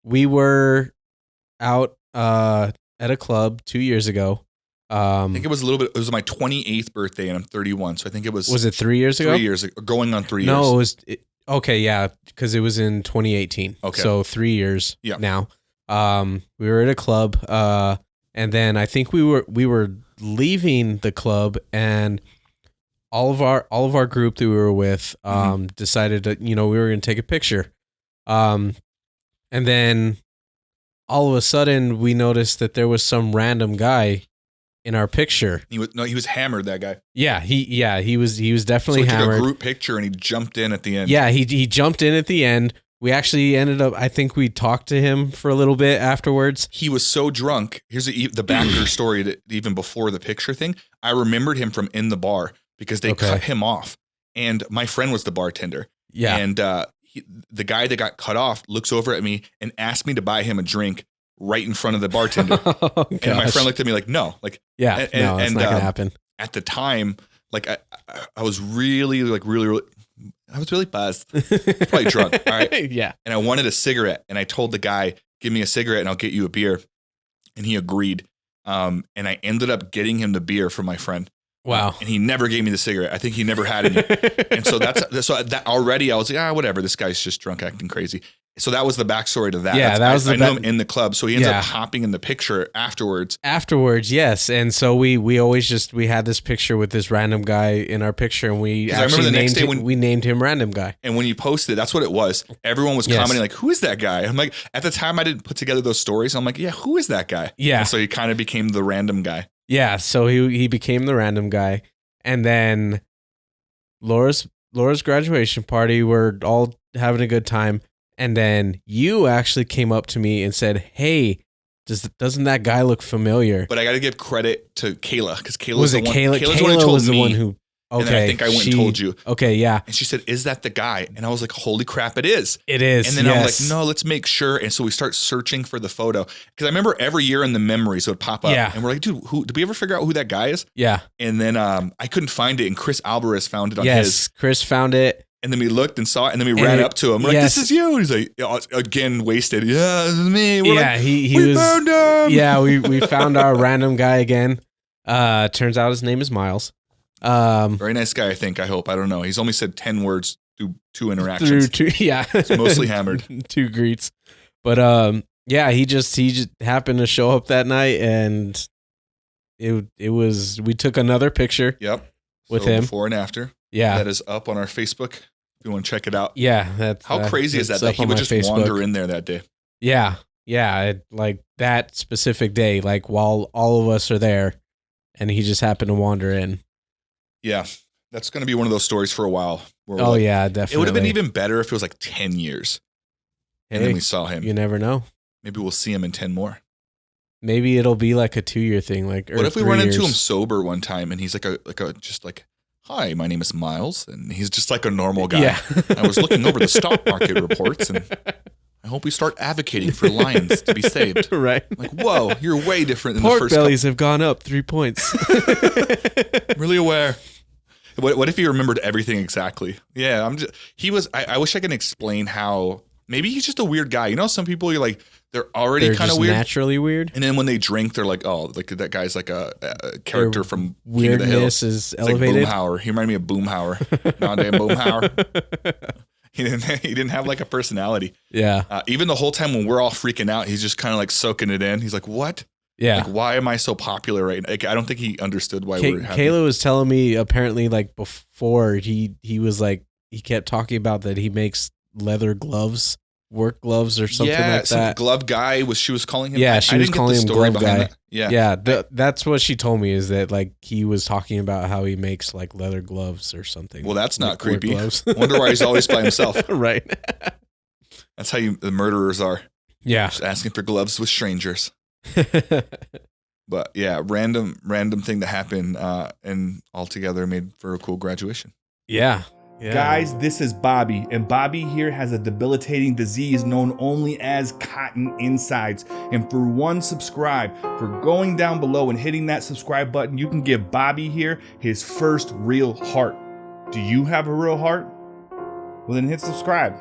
We were out at a club 2 years ago. I think it was a little bit. It was my 28th birthday, and I'm 31, so I think it was. Was it 3 years ago? 3 years ago, going on 3 years. No, it was. Okay, yeah, because it was in 2018. Okay, so 3 years now. We were at a club, and then I think we were leaving the club, and all of our group that we were with decided that we were going to take a picture, and then all of a sudden we noticed that there was some random guy in our picture. He was hammered, that guy. Yeah, he was definitely hammered. Took a group picture and he jumped in at the end. Yeah, he jumped in at the end. We actually ended up, I think we talked to him for a little bit afterwards. He was so drunk. Here's the backer story that even before the picture thing, I remembered him from in the bar because they cut him off. And my friend was the bartender. Yeah. And the guy that got cut off looks over at me and asked me to buy him a drink right in front of the bartender. And my friend looked at me like, no, like, no, that's not gonna happen. At the time, like I was really I was really buzzed, probably drunk. All right. Yeah. And I wanted a cigarette, and I told the guy, give me a cigarette and I'll get you a beer. And he agreed. And I ended up getting him the beer for my friend. Wow. And he never gave me the cigarette. I think he never had any. And so that already I was like, whatever. This guy's just drunk acting crazy. So that was the backstory to that. Yeah, I knew him in the club. So he ends up hopping in the picture afterwards. Afterwards, yes. And so we always we had this picture with this random guy in our picture, and we actually named him Random Guy. And when you posted it, that's what it was. Everyone was commenting like, who is that guy? I'm like, at the time I didn't put together those stories. I'm like, yeah, who is that guy? Yeah. And so he kind of became the random guy. Yeah. So he became the random guy. And then Laura's graduation party, we're all having a good time. And then you actually came up to me and said, hey, doesn't that guy look familiar? But I got to give credit to Kayla, because Kayla was the one who Okay, and then I think I went and told you. Okay, yeah. And she said, is that the guy? And I was like, holy crap, it is. It is. And then I'm like, no, let's make sure. And so we start searching for the photo. Because I remember every year in the memories it would pop up. Yeah. And we're like, dude, did we ever figure out who that guy is? Yeah. And then I couldn't find it. And Chris Alvarez found it on his. Yes, Chris found it. And then we looked and saw it, and then we ran up to him. We're like, this is you. And he's like, again, wasted. Yeah, this is me. We're like, we found him. Yeah, we found our random guy again. Turns out his name is Miles. Very nice guy, I hope. I don't know. He's only said 10 words through 2 interactions. He's mostly hammered. 2 greets. But yeah, he just happened to show up that night, and it was, we took another picture. Yep. With him. Before and after. Yeah. That is up on our Facebook. If you want to check it out. Yeah. How crazy is that he would just wander in there that day? Yeah. Yeah. Like that specific day, like while all of us are there, and he just happened to wander in. Yeah. That's going to be one of those stories for a while. Yeah, definitely. It would have been even better if it was like 10 years. And then we saw him. You never know. Maybe we'll see him in 10 more. Maybe it'll be like a 2-year thing. Like, what if we run into him sober one time and he's like, hi, my name is Miles, and he's just like a normal guy. Yeah. I was looking over the stock market reports, and I hope we start advocating for lions to be saved. Right. Like, whoa, you're way different than Pork the first bellies have gone up 3 points. Really aware. What if he remembered everything exactly? Yeah, I wish I could explain how. Maybe he's just a weird guy. You know, some people you're like, they're already kind of weird. Naturally weird. And then when they drink, they're like, oh, like that guy's like a character from King of the Hill. Weirdness is elevated. Like Boomhauer. He reminded me of Boomhauer. Goddamn Boomhauer. He didn't have like a personality. Yeah. Even the whole time when we're all freaking out, he's just kind of like soaking it in. He's like, what? Yeah. Like, why am I so popular right now? Like, I don't think he understood why we're happy. Kayla was telling me apparently like before he was like, he kept talking about that he makes leather gloves. Work gloves or something like that. Glove guy she was calling him. Yeah, she was calling him glove guy. That. Yeah. That's what she told me, is that like he was talking about how he makes like leather gloves or something. Well, that's not creepy. Wonder why he's always by himself. Right. That's how the murderers are. Yeah. Just asking for gloves with strangers. But yeah, random thing to happen, and altogether made for a cool graduation. Yeah. Yeah. Guys, this is Bobby, and Bobby here has a debilitating disease known only as cotton insides. And for one subscribe, for going down below and hitting that subscribe button, you can give Bobby here his first real heart. Do you have a real heart? Well, then hit subscribe.